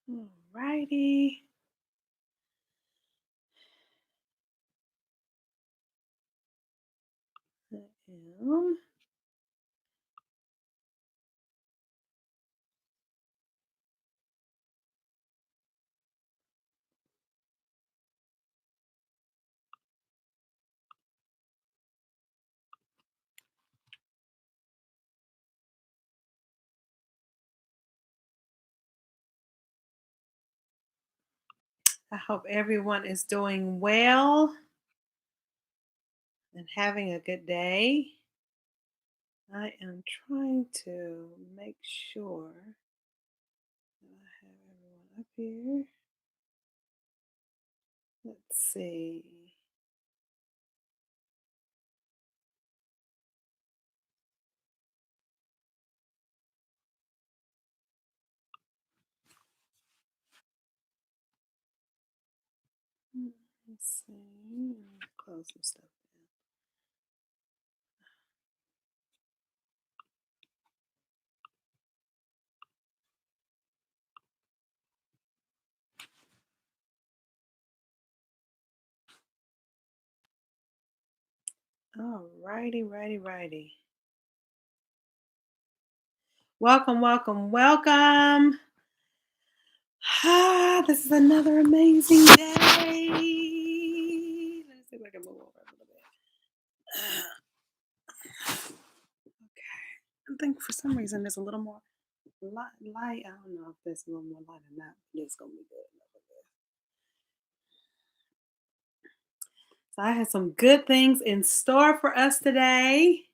Alrighty. I am. I hope everyone is doing well and having a good day. I am trying to make sure that I have everyone up here. Let's see. Let's see. Close some stuff down. Righty. Welcome, welcome, welcome. This is another amazing day. Let me see if I can move over a little bit. Okay. I think for some reason there's a little more light. I don't know if there's a little more light or not. It's gonna be good. So I have some good things in store for us today.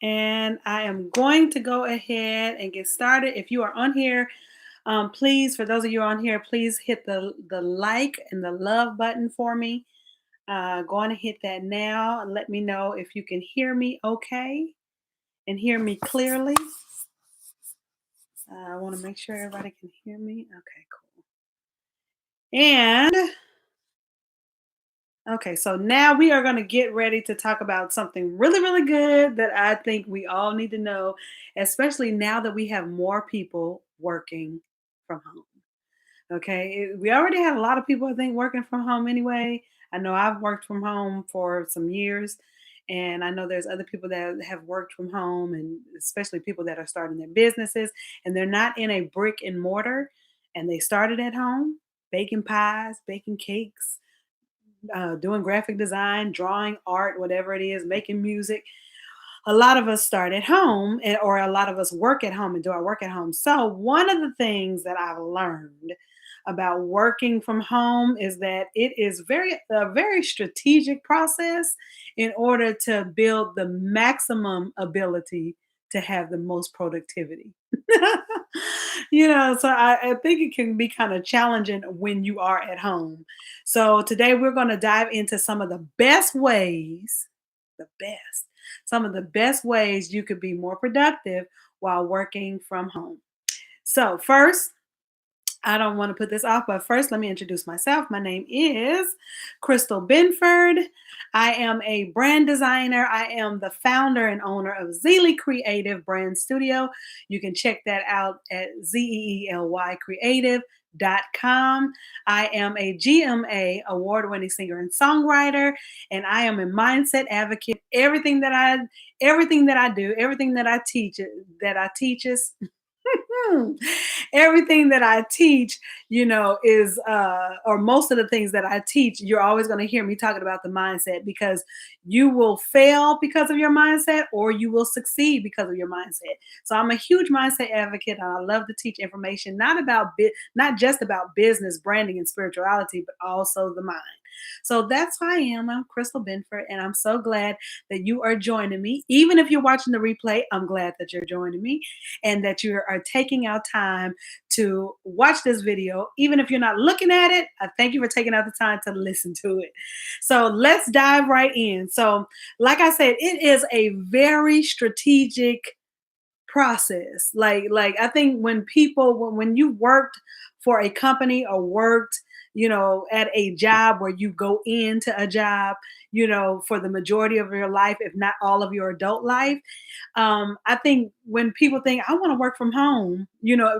And I am going to go ahead and get started. If you are on here, please, for those of you on here, please hit the like and the love button for me. Go on and hit that now and let me know if you can hear me okay and hear me clearly. I want to make sure everybody can hear me. Okay, cool. And okay, so now we are going to get ready to talk about something really, really good that I think we all need to know, especially now that we have more people working from home. Okay, we already had a lot of people, I think, working from home anyway. I know I've worked from home for some years, and I know there's other people that have worked from home, and especially people that are starting their businesses and they're not in a brick and mortar and they started at home, baking pies, baking cakes, doing graphic design, drawing art, whatever it is, making music. A lot of us start at home, or a lot of us work at home and do our work at home. So, one of the things that I've learned about working from home is that it is a very strategic process in order to build the maximum ability to have the most productivity. So I think it can be kind of challenging when you are at home. So today we're going to dive into some of the best ways, the best, some of the best ways you could be more productive while working from home. So first, I don't want to put this off, but first, let me introduce myself. My name is Christyl Benford. I am a brand designer. I am the founder and owner of Zeely Creative Brand Studio. You can check that out at zeelykcreative.com. I am a GMA award winning singer and songwriter, and I am a mindset advocate. Everything that I do, everything that I teach is everything that I teach, is or most of the things that I teach, you're always going to hear me talking about the mindset, because you will fail because of your mindset or you will succeed because of your mindset. So I'm a huge mindset advocate, and I love to teach information not just about business, branding, and spirituality, but also the mind. So that's who I am. I'm Christyl Benford, and I'm so glad that you are joining me. Even if you're watching the replay, I'm glad that you're joining me and that you are taking out time to watch this video. Even if you're not looking at it, I thank you for taking out the time to listen to it. So let's dive right in. So, like I said, it is a very strategic process. Like I think when you worked for a company or worked, at a job where you go into a job, for the majority of your life, if not all of your adult life. I think when people think, I want to work from home,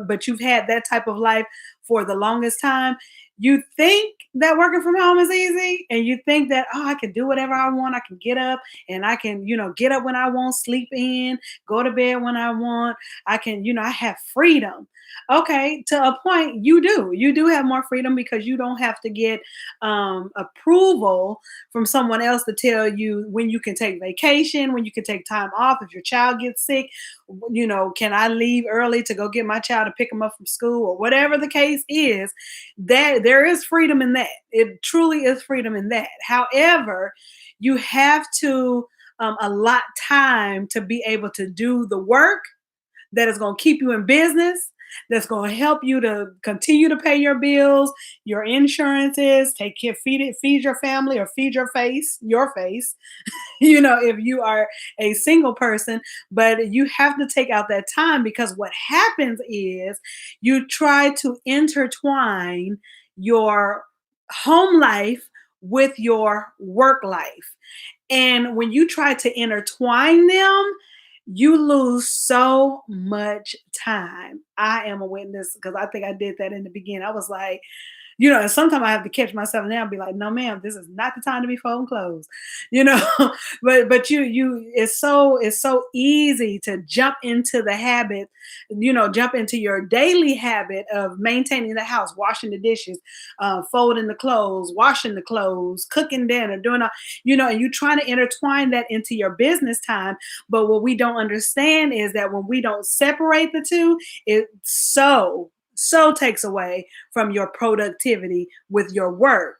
but you've had that type of life for the longest time, you think that working from home is easy, and you think that, oh, I can do whatever I want. I can get up and I can, get up when I want, sleep in, go to bed when I want. I can, I have freedom. Okay, to a point, you do have more freedom because you don't have to get approval from someone else to tell you when you can take vacation, when you can take time off. If your child gets sick, can I leave early to go get my child to pick them up from school, or whatever the case is. That there is freedom in that. It truly is freedom in that. However, you have to allot time to be able to do the work that is going to keep you in business, that's going to help you to continue to pay your bills, your insurances, take care, feed your family, or feed your face, if you are a single person. But you have to take out that time, because what happens is you try to intertwine your home life with your work life. And when you try to intertwine them, you lose so much time. I am a witness, because I think I did that in the beginning. I was like, and sometimes I have to catch myself now and be like, no, ma'am, this is not the time to be folding clothes, you know. but it's so easy to jump into the habit, jump into your daily habit of maintaining the house, washing the dishes, folding the clothes, washing the clothes, cooking dinner, doing all, and you trying to intertwine that into your business time. But what we don't understand is that when we don't separate the two, it so takes away from your productivity with your work.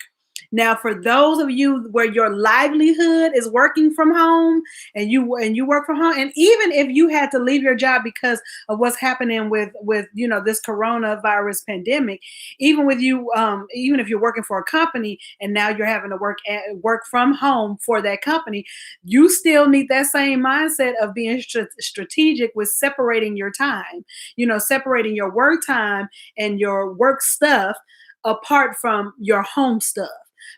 Now, for those of you where your livelihood is working from home, and you work from home, and even if you had to leave your job because of what's happening with this coronavirus pandemic, even with you, even if you're working for a company and now you're having to work from home for that company, you still need that same mindset of being strategic with separating your time, separating your work time and your work stuff apart from your home stuff,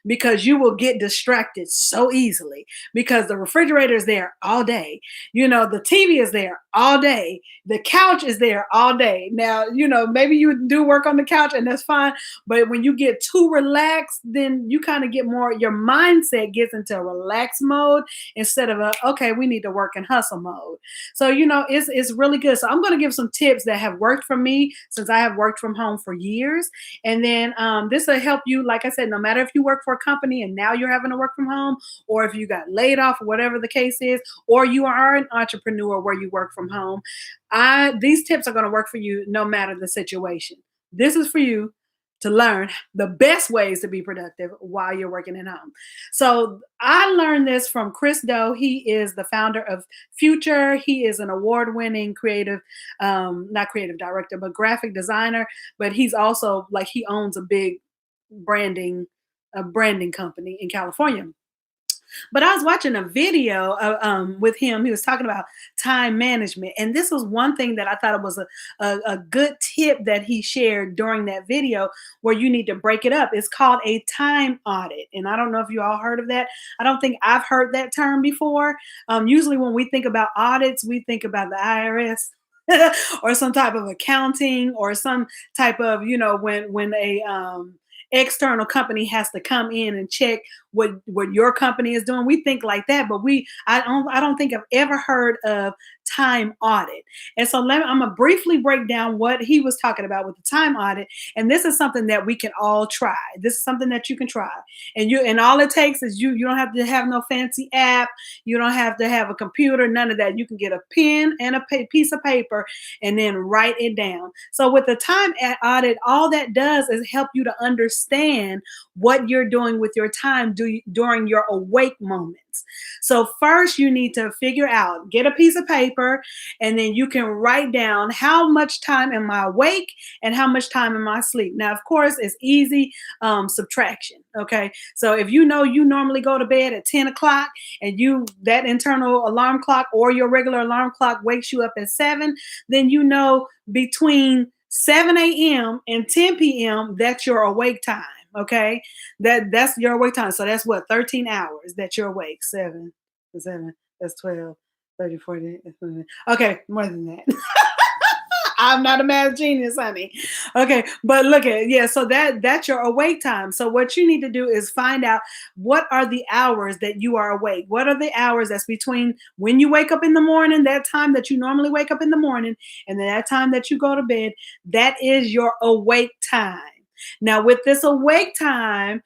because you will get distracted so easily, because the refrigerator is there all day, the TV is there all day, the couch is there all day. Now, maybe you do work on the couch and that's fine, but when you get too relaxed, then you kind of get more, your mindset gets into a relaxed mode instead of okay, we need to work and hustle mode. So it's really good. So I'm going to give some tips that have worked for me, since I have worked from home for years. And then this will help you, like I said, no matter if you work for a company and now you're having to work from home, or if you got laid off, or whatever the case is, or you are an entrepreneur where you work from home. These tips are going to work for you no matter the situation. This is for you to learn the best ways to be productive while you're working at home. So I learned this from Christyl. He is the founder of Future. He is an award-winning creative, not creative director, but graphic designer. But he's also, like, he owns a big branding branding company in California. But I was watching a video with him. He was talking about time management. And this was one thing that I thought it was a good tip that he shared during that video, where you need to break it up. It's called a time audit. And I don't know if you all heard of that. I don't think I've heard that term before. Usually when we think about audits, we think about the IRS. Or some type of accounting, or some type of, when a external company has to come in and check what your company is doing. We think like that, but I don't think I've ever heard of time audit. And so I'm gonna briefly break down what he was talking about with the time audit. And this is something that we can all try. This is something that you can try. And all it takes is you don't have to have no fancy app. You don't have to have a computer, none of that. You can get a pen and a piece of paper and then write it down. So with the time audit, all that does is help you to understand what you're doing with your time during your awake moments. So first you need to figure out, get a piece of paper, and then you can write down how much time am I awake and how much time am I asleep. Now, of course, it's easy subtraction. Okay. So if you normally go to bed at 10 o'clock, and that internal alarm clock or your regular alarm clock wakes you up at 7, then between 7 a.m. and 10 p.m., that's your awake time. Okay, that's your awake time. So that's what, 13 hours that you're awake. Seven, that's 12, 30, 40. Okay, more than that. I'm not a math genius, honey. Okay, but look at it. Yeah, so that's your awake time. So what you need to do is find out what are the hours that you are awake. What are the hours that's between when you wake up in the morning, that time that you normally wake up in the morning, and then that time that you go to bed. That is your awake time. Now, with this awake time,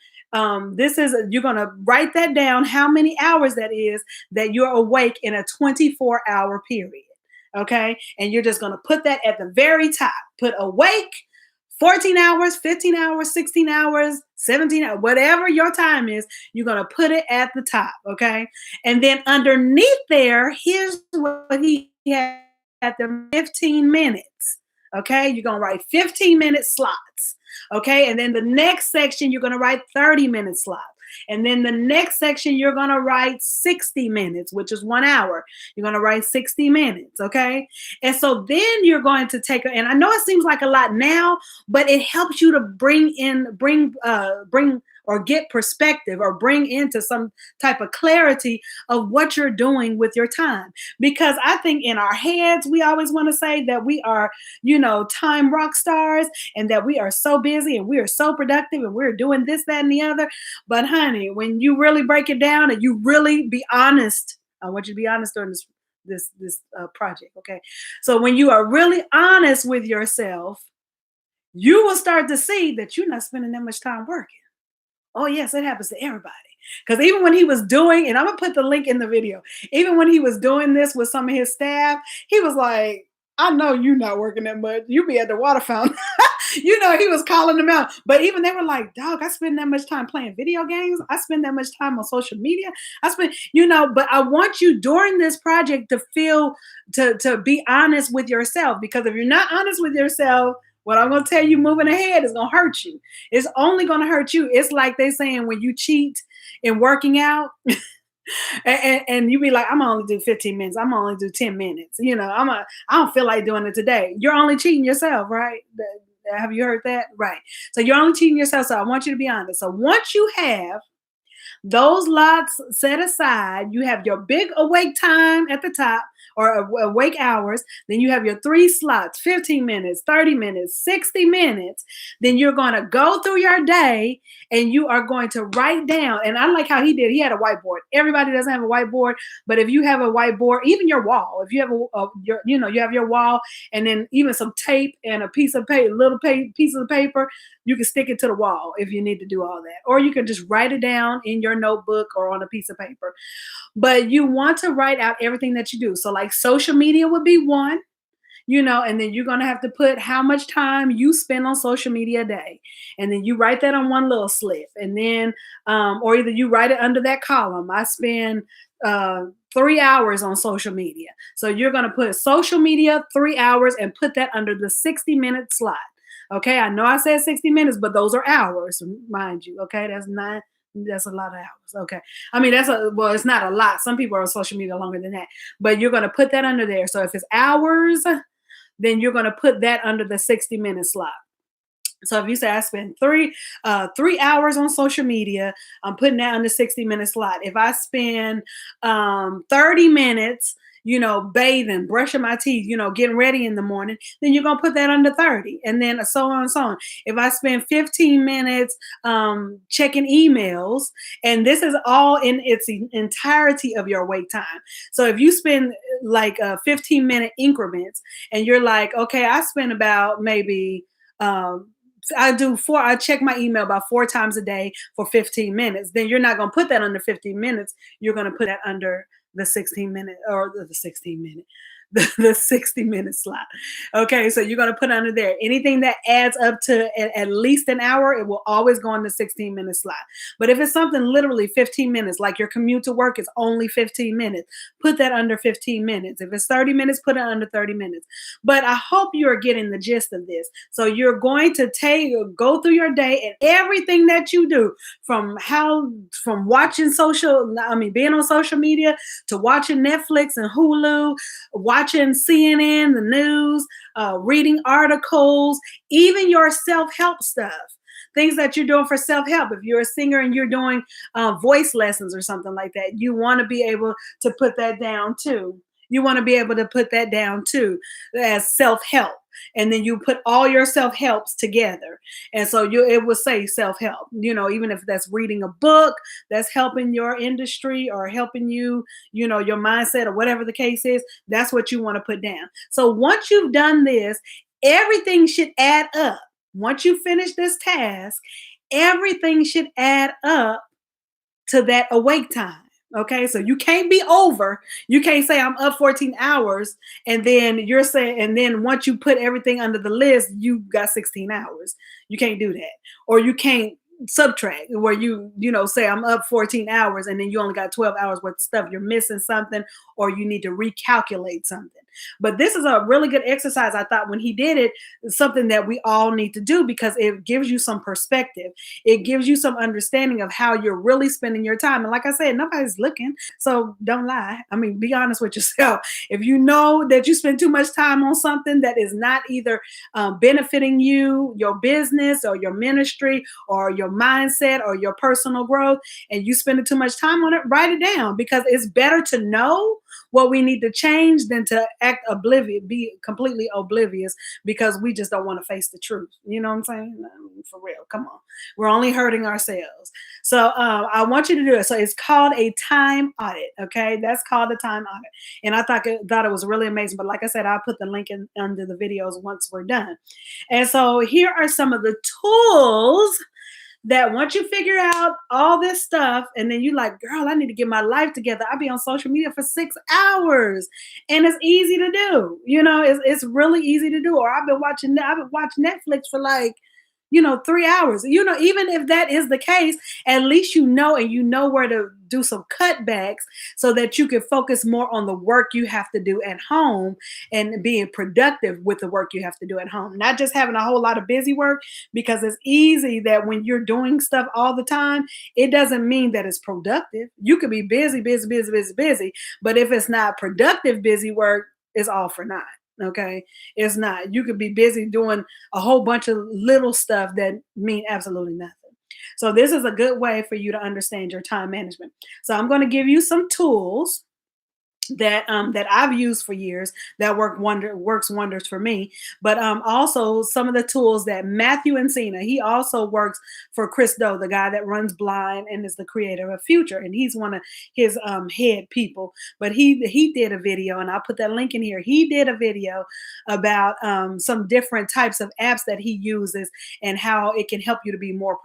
this is you're gonna write that down. How many hours that is that you're awake in a 24-hour period. Okay. And you're just going to put that at the very top. Put awake 14 hours, 15 hours, 16 hours, 17 hours, whatever your time is, you're going to put it at the top. Okay. And then underneath there, here's what he had at the 15 minutes. Okay. You're going to write 15-minute slots. Okay. And then the next section, you're going to write 30-minute slots. And then the next section, you're going to write 60 minutes, which is 1 hour. You're going to write 60 minutes. Okay. And so then you're going to take, and I know it seems like a lot now, but it helps you to bring or get perspective or bring into some type of clarity of what you're doing with your time. Because I think in our heads, we always want to say that we are, time rock stars and that we are so busy and we are so productive and we're doing this, that, and the other. But honey, when you really break it down and you really be honest, I want you to be honest during this project. Okay. So when you are really honest with yourself, you will start to see that you're not spending that much time working. Oh, yes, it happens to everybody. Because even when he was doing, and I'm going to put the link in the video, even when he was doing this with some of his staff, he was like, I know you're not working that much. You be at the water fountain. He was calling them out. But even they were like, dog, I spend that much time playing video games. I spend that much time on social media. But I want you during this project to to be honest with yourself. Because if you're not honest with yourself, what I'm going to tell you moving ahead is going to hurt you. It's only going to hurt you. It's like they saying when you cheat in working out and you be like, I'm gonna only do 15 minutes. I'm gonna only do 10 minutes. I don't feel like doing it today. You're only cheating yourself, right? Have you heard that? Right. So you're only cheating yourself. So I want you to be honest. So once you have those lots set aside, you have your big awake time at the top or awake hours. Then you have your 3 slots, 15 minutes, 30 minutes, 60 minutes. Then you're going to go through your day and you are going to write down. And I like how he did. He had a whiteboard. Everybody doesn't have a whiteboard, but if you have a whiteboard, even your wall, if you have you have your wall and then even some tape and a piece of paper, piece of paper, you can stick it to the wall if you need to do all that. Or you can just write it down in your notebook or on a piece of paper. But you want to write out everything that you do. So like social media would be one, and then you're going to have to put how much time you spend on social media a day. And then you write that on one little slip. And then, or either you write it under that column. I spend 3 hours on social media. So you're going to put social media 3 hours and put that under the 60-minute slot. Okay, I know I said 60 minutes, but those are hours, mind you. Okay, that's a lot of hours. Okay. I mean, it's not a lot. Some people are on social media longer than that, but you're going to put that under there. So if it's hours, then you're going to put that under the 60-minute slot. So if you say I spend 3 hours on social media, I'm putting that under 60-minute slot. If I spend 30 minutes, bathing, brushing my teeth, getting ready in the morning, then you're going to put that under 30 and then so on and so on. If I spend 15 minutes checking emails, and this is all in its entirety of your wait time. So if you spend like 15-minute increments and you're like, okay, I spend about maybe, I check my email about 4 times a day for 15 minutes. Then you're not going to put that under 15 minutes. You're going to put that under the 16-minute or the 16-minute, the 60-minute slot. Okay, so you're going to put under there anything that adds up to at least an hour. It will always go on the 16-minute slot. But if it's something literally 15 minutes, like your commute to work is only 15 minutes, put that under 15 minutes. If it's 30 minutes, put it under 30 minutes. But I hope you're getting the gist of this. So you're going to go through your day and everything that you do, from watching being on social media to watching Netflix and Hulu, watching CNN, the news, reading articles, even your self-help stuff. Things that you're doing for self-help. If you're a singer and you're doing voice lessons or something like that, you want to be able to put that down too. You want to be able to put that down too as self-help. And then you put all your self-helps together. And so it will say self-help, even if that's reading a book that's helping your industry or helping you, your mindset or whatever the case is, that's what you want to put down. So once you've done this, everything should add up. Once you finish this task, everything should add up to that awake time. Okay, so you can't be over. You can't say I'm up 14 hours and then you're saying, and then once you put everything under the list, you got 16 hours. You can't do that. Or you can't subtract where say I'm up 14 hours and then you only got 12 hours worth of stuff. You're missing something or you need to recalculate something. But this is a really good exercise. I thought when he did it, something that we all need to do because it gives you some perspective. It gives you some understanding of how you're really spending your time. And like I said, nobody's looking. So don't lie. I mean, be honest with yourself. If you know that you spend too much time on something that is not either benefiting you, your business or your ministry or your mindset or your personal growth, and you spend too much time on it, write it down because it's better to know what we need to change than to act oblivious, be completely oblivious because we just don't want to face the truth. You know what I'm saying? No, for real. Come on. We're only hurting ourselves. So I want you to do it. So it's called a time audit. Okay. That's called a time audit. And I thought it was really amazing. But like I said, I'll put the link under the videos once we're done. And so here are some of the tools that once you figure out all this stuff and then you like, girl, I need to get my life together. I'll be on social media for 6 hours and it's easy to do. It's really easy to do. Or I've been watching Netflix for like, 3 hours. Even if that is the case, at least and you know where to do some cutbacks so that you can focus more on the work you have to do at home and being productive with the work you have to do at home. Not just having a whole lot of busy work, because it's easy that when you're doing stuff all the time, it doesn't mean that it's productive. You could be busy, busy, busy, busy, busy, but if it's not productive busy work, it's all for naught. Okay, it's not. You could be busy doing a whole bunch of little stuff that mean absolutely nothing. So this is a good way for you to understand your time management. So I'm going to give you some tools that I've used for years that works wonders for me. But also some of the tools that Matthew Encina, he also works for Christyl, the guy that runs Blind and is the creator of Future, and he's one of his head people. But he did a video, and I'll put that link in here. He did a video about some different types of apps that he uses and how it can help you to be more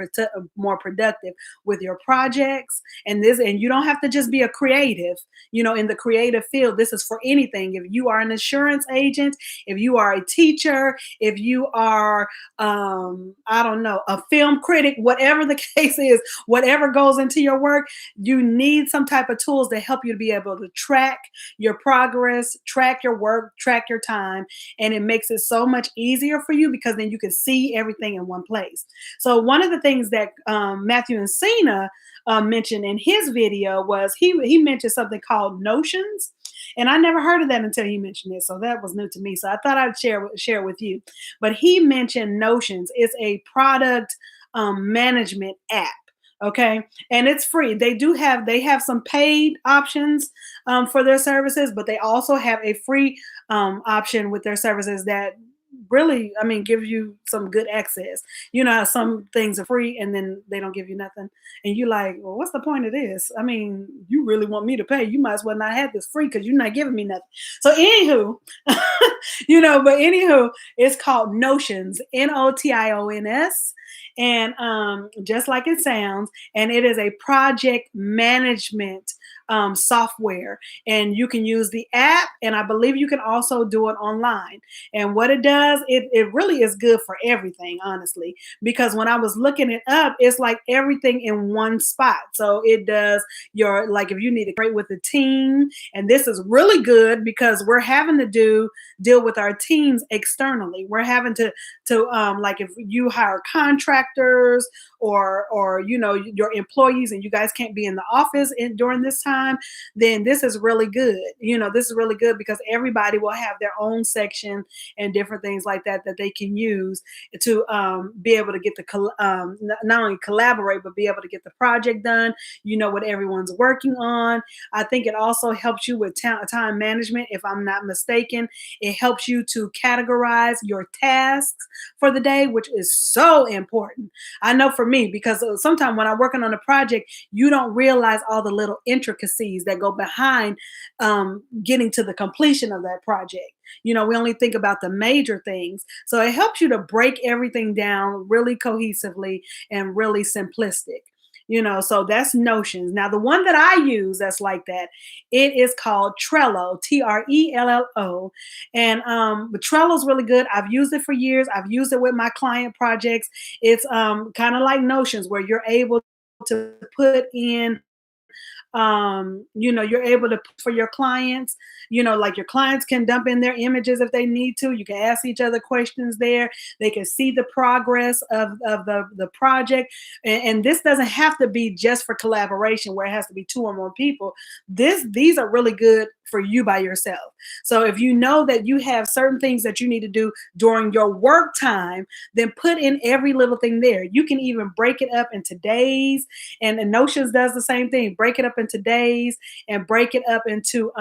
productive with your projects. And you don't have to just be a creative, in the creative field. This is for anything. If you are an insurance agent, if you are a teacher, if you are I don't know, a film critic, whatever the case is, whatever goes into your work, you need some type of tools to help you to be able to track your progress, track your work, track your time, and it makes it so much easier for you because then you can see everything in one place. So one of the things that Matthew Encina mentioned in his video was he mentioned something called Notions, and I never heard of that until he mentioned it. So that was new to me. So I thought I'd share with you. But he mentioned Notions. It's a product management app. Okay, and it's free. They have some paid options for their services, but they also have a free option with their services that really, I mean, give you some good access. How some things are free and then they don't give you nothing. And you like, well, what's the point of this? I mean, you really want me to pay. You might as well not have this free because you're not giving me nothing. So anywho, but anywho, it's called Notions, Notions. And just like it sounds, and it is a project management software, and you can use the app, and I believe you can also do it online. And what it does, it really is good for everything, honestly, because when I was looking it up, it's like everything in one spot. So it does like if you need to create with a team, and this is really good because we're having to deal with our teams externally. We're having to like if you hire contractors or your employees and you guys can't be in the office during this time, time, then this is really good. This is really good because everybody will have their own section and different things like that that they can use to be able to get not only collaborate but be able to get the project done. You know what everyone's working on. I think it also helps you with time management, if I'm not mistaken. It helps you to categorize your tasks for the day, which is so important. I know for me, because sometimes when I'm working on a project, you don't realize all the little intricacies that go behind getting to the completion of that project. We only think about the major things. So it helps you to break everything down really cohesively and really simplistic. So that's Notions. Now, the one that I use that's like that, it is called Trello, Trello. And but Trello's really good. I've used it for years. I've used it with my client projects. It's kind of like Notions, where you're able to put in you're able to for your clients, like your clients can dump in their images if they need to. You can ask each other questions there. They can see the progress of the project. And this doesn't have to be just for collaboration where it has to be two or more people. These are really good for you by yourself. So if you know that you have certain things that you need to do during your work time, then put in every little thing there. You can even break it up into days, and Notions does the same thing. Break it up into days and break it up into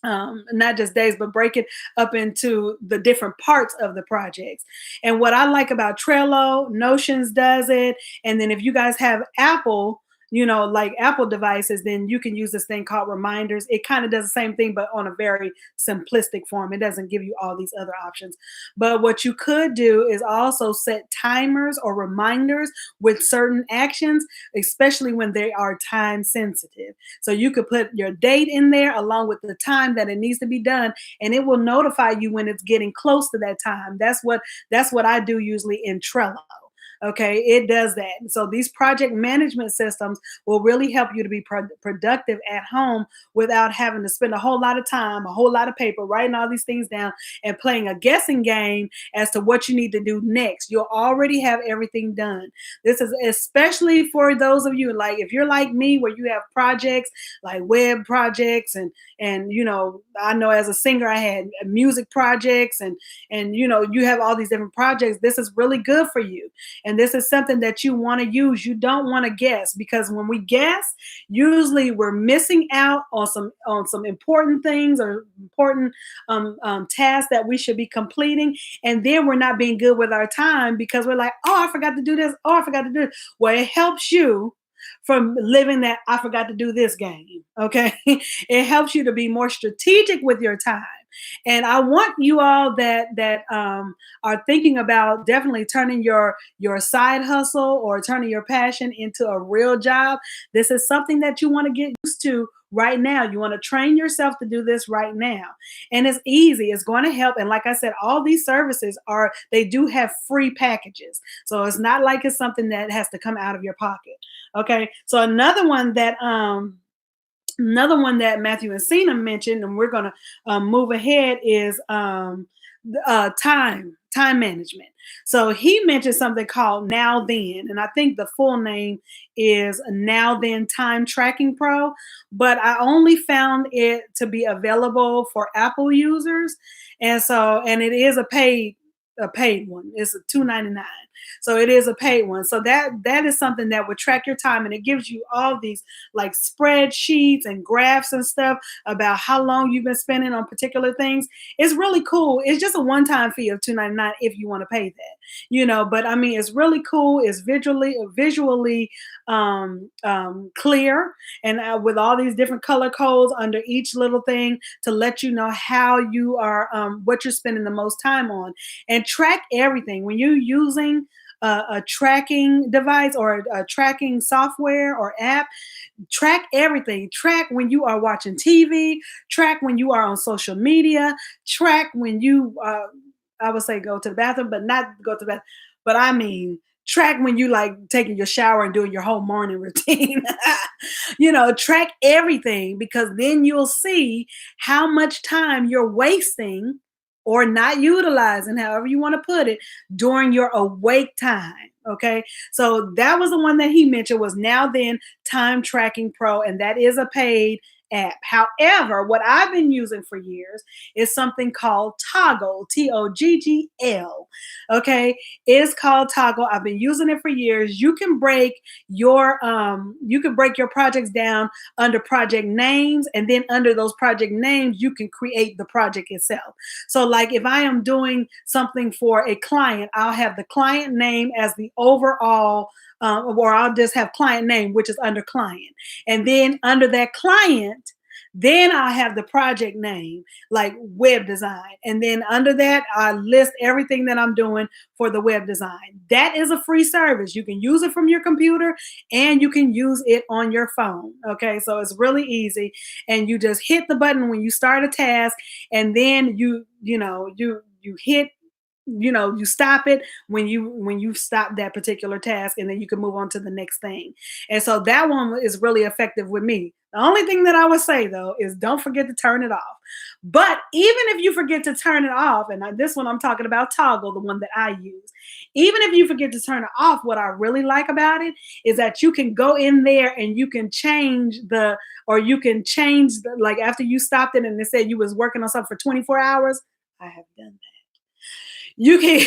not just days, but break it up into the different parts of the projects. And what I like about Trello, Notions does it. And then if you guys have Apple, like Apple devices, then you can use this thing called Reminders. It kind of does the same thing, but on a very simplistic form. It doesn't give you all these other options. But what you could do is also set timers or reminders with certain actions, especially when they are time sensitive. So you could put your date in there along with the time that it needs to be done, and it will notify you when it's getting close to that time. That's what I do usually in Trello. Okay, it does that. So these project management systems will really help you to be productive at home without having to spend a whole lot of time, a whole lot of paper, writing all these things down and playing a guessing game as to what you need to do next. You'll already have everything done. This is especially for those of you, like if you're like me, where you have projects like web projects, and I know as a singer I had music projects, and you have all these different projects. This is really good for you. And this is something that you want to use. You don't want to guess, because when we guess, usually we're missing out on some important things or important tasks that we should be completing. And then we're not being good with our time because we're like, oh, I forgot to do this. Oh, I forgot to do this. Well, it helps you from living that I forgot to do this game. Okay. It helps you to be more strategic with your time. And I want you all that are thinking about definitely turning your side hustle or turning your passion into a real job. This is something that you want to get used to right now. You want to train yourself to do this right now. And it's easy. It's going to help. And like I said, all these services they do have free packages. So it's not like it's something that has to come out of your pocket. Okay. So another one that Matthew and Encina mentioned, and we're going to move ahead, is time management. So he mentioned something called Now Then, and I think the full name is Now Then Time Tracking Pro, but I only found it to be available for Apple users, and it is a paid one. It's a $2.99. So it is a paid one. So that is something that would track your time, and it gives you all these like spreadsheets and graphs and stuff about how long you've been spending on particular things. It's really cool. It's just a one-time fee of $2.99 if you want to pay that. But I mean, it's really cool. It's visually clear, and with all these different color codes under each little thing to let you know how you are what you're spending the most time on, and track everything when you're using a tracking device or a tracking software or app. Track everything. Track when you are watching TV. Track when you are on social media. Track when you I would say go to the bathroom, but not go to the bathroom, but I mean track when you like taking your shower and doing your whole morning routine. Track everything, because then you'll see how much time you're wasting or not utilizing, however you want to put it, during your awake time. Okay. So that was the one that he mentioned was Now Then Time Tracking Pro, and that is a paid app. However, what I've been using for years is something called Toggl, Toggl. Okay. It's called Toggl. I've been using it for years. You can break your projects down under project names, and then under those project names you can create the project itself. So like if I am doing something for a client, I'll have the client name as the overall, or I'll just have client name, which is under client. And then under that client, then I have the project name, like web design. And then under that, I list everything that I'm doing for the web design. That is a free service. You can use it from your computer and you can use it on your phone. Okay, so it's really easy. And you just hit the button when you start a task, and then you hit, you stop it when you stop that particular task, and then you can move on to the next thing. And so that one is really effective with me. The only thing that I would say though is don't forget to turn it off. But even if you forget to turn it off, and this one I'm talking about Toggl, the one that I use, even if you forget to turn it off, what I really like about it is that you can go in there and you can change like after you stopped it and it said you was working on something for 24 hours. I have done that. You can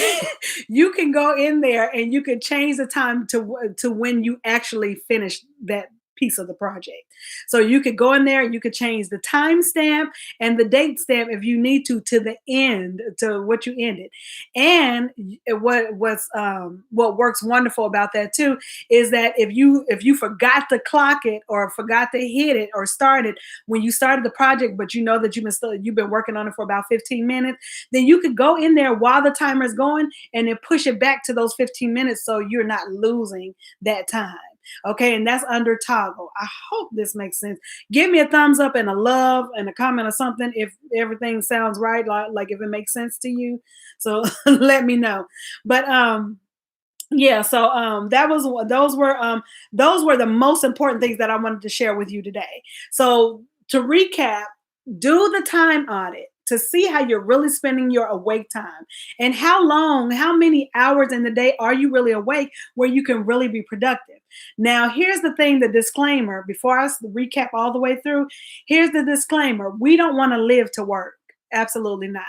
you can go in there and you can change the time to when you actually finish that piece of the project. So you could go in there and you could change the timestamp and the date stamp if you need to the end, to what you ended. And what works wonderful about that too is that if you forgot to clock it or forgot to hit it or start it when you started the project, but you know that you've been working on it for about 15 minutes, then you could go in there while the timer is going and then push it back to those 15 minutes so you're not losing that time. Okay, and that's under Toggl. I hope this makes sense. Give me a thumbs up and a love and a comment or something if everything sounds right, like if it makes sense to you. So let me know. But yeah, so those were the most important things that I wanted to share with you today. So to recap, do the time audit to see how you're really spending your awake time, and how many hours in the day are you really awake where you can really be productive. Now, here's the thing, the disclaimer, before I recap all the way through, here's the disclaimer. We don't want to live to work. Absolutely not.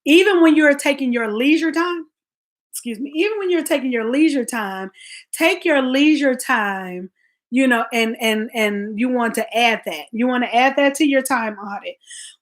Even when you're taking your leisure time, even when you're taking your leisure time, take your leisure time, and you want to add that. You want to add that to your time audit.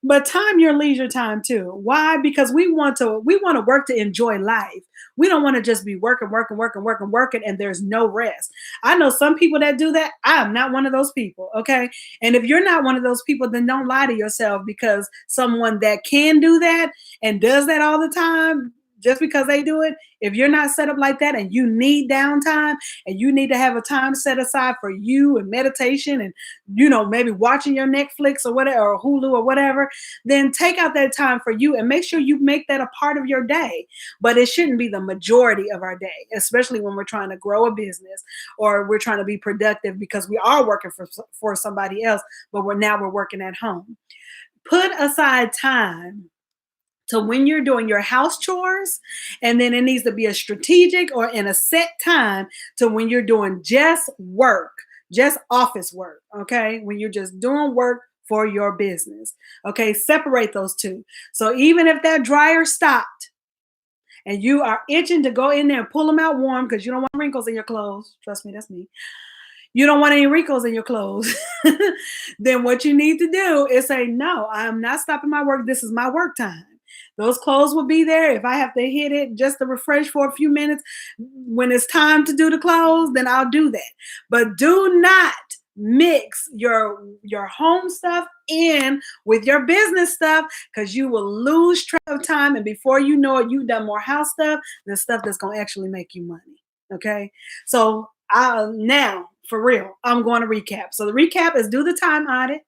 But time your leisure time too. Why? Because we want to work to enjoy life. We don't want to just be working, working, working, working, working, and there's no rest. I know some people that do that. I'm not one of those people. Okay. And if you're not one of those people, then don't lie to yourself, because someone that can do that and does that all the time, just because they do it, if you're not set up like that and you need downtime and you need to have a time set aside for you and meditation and maybe watching your Netflix or whatever, or Hulu or whatever, then take out that time for you and make sure you make that a part of your day. But it shouldn't be the majority of our day, especially when we're trying to grow a business or we're trying to be productive, because we are working for somebody else, but we're working at home. Put aside time to when you're doing your house chores, and then it needs to be a strategic or in a set time to when you're doing just work, just office work. Okay, when you're just doing work for your business. Okay, separate those two. So even if that dryer stopped and you are itching to go in there and pull them out warm because you don't want wrinkles in your clothes, trust me, that's me. You don't want any wrinkles in your clothes, then what you need to do is say, no, I'm not stopping my work. This is my work time. Those clothes will be there. If I have to hit it just to refresh for a few minutes, when it's time to do the clothes, then I'll do that. But do not mix your home stuff in with your business stuff, because you will lose track of time. And before you know it, you've done more house stuff than stuff that's going to actually make you money. Okay. So now, for real, I'm going to recap. So the recap is do the time audit.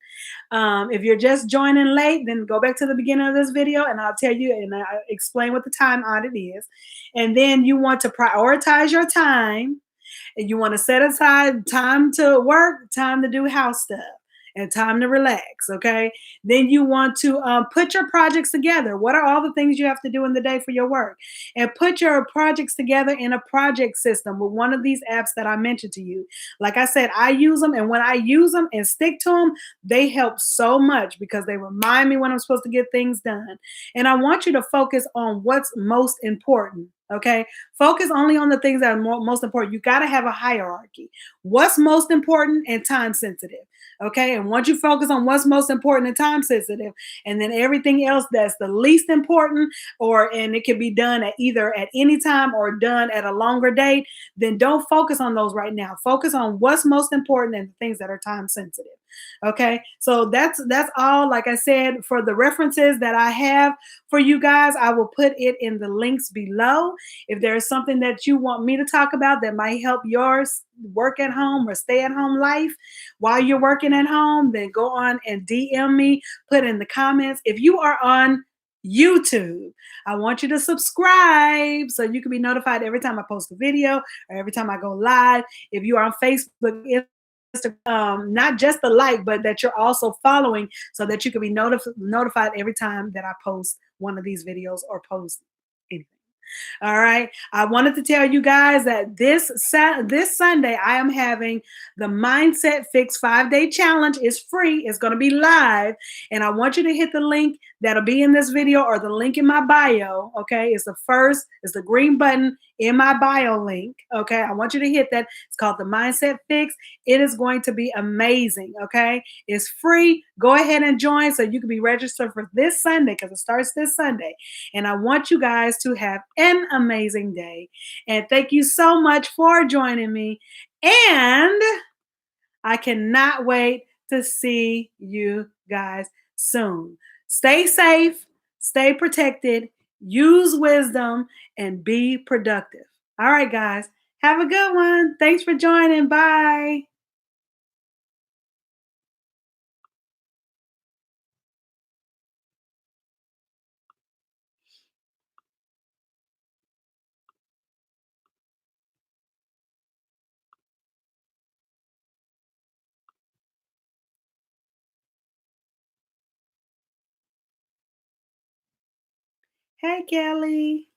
If you're just joining late, then go back to the beginning of this video and I'll tell you and I'll explain what the time audit is. And then you want to prioritize your time, and you want to set aside time to work, time to do house stuff. and time to relax. Okay. Then you want to put your projects together. What are all the things you have to do in the day for your work? And put your projects together in a project system with one of these apps that I mentioned to you. Like I said, I use them. And when I use them and stick to them, they help so much because they remind me when I'm supposed to get things done. And I want you to focus on what's most important. Okay. Focus only on the things that are most important. You got to have a hierarchy. What's most important and time sensitive. Okay. And once you focus on what's most important and time sensitive, and then everything else that's the least important, and it can be done at either at any time or done at a longer date, then don't focus on those right now. Focus on what's most important and the things that are time sensitive. Okay. So that's all. Like I said, for the references that I have for you guys, I will put it in the links below. If there is something that you want me to talk about that might help yours work at home or stay at home life while you're working at home, then go on and DM me, put in the comments. If you are on YouTube, I want you to subscribe so you can be notified every time I post a video or every time I go live. If you are on Facebook, not just the like, but that you're also following so that you can be notified every time that I post one of these videos or post anything. All right. I wanted to tell you guys that this Sunday I am having the Mindset Fix 5-day challenge. Is free. It's going to be live, and I want you to hit the link that'll be in this video or the link in my bio. Okay, it's the green button in my bio link. Okay, I want you to hit that. It's called the Mindset Fix. It is going to be amazing. Okay, it's free. Go ahead and join so you can be registered for this Sunday because it starts this Sunday. And I want you guys to have an amazing day. And thank you so much for joining me. And I cannot wait to see you guys soon. Stay safe, stay protected, use wisdom, and be productive. All right, guys. Have a good one. Thanks for joining. Bye. Hey, Kelly.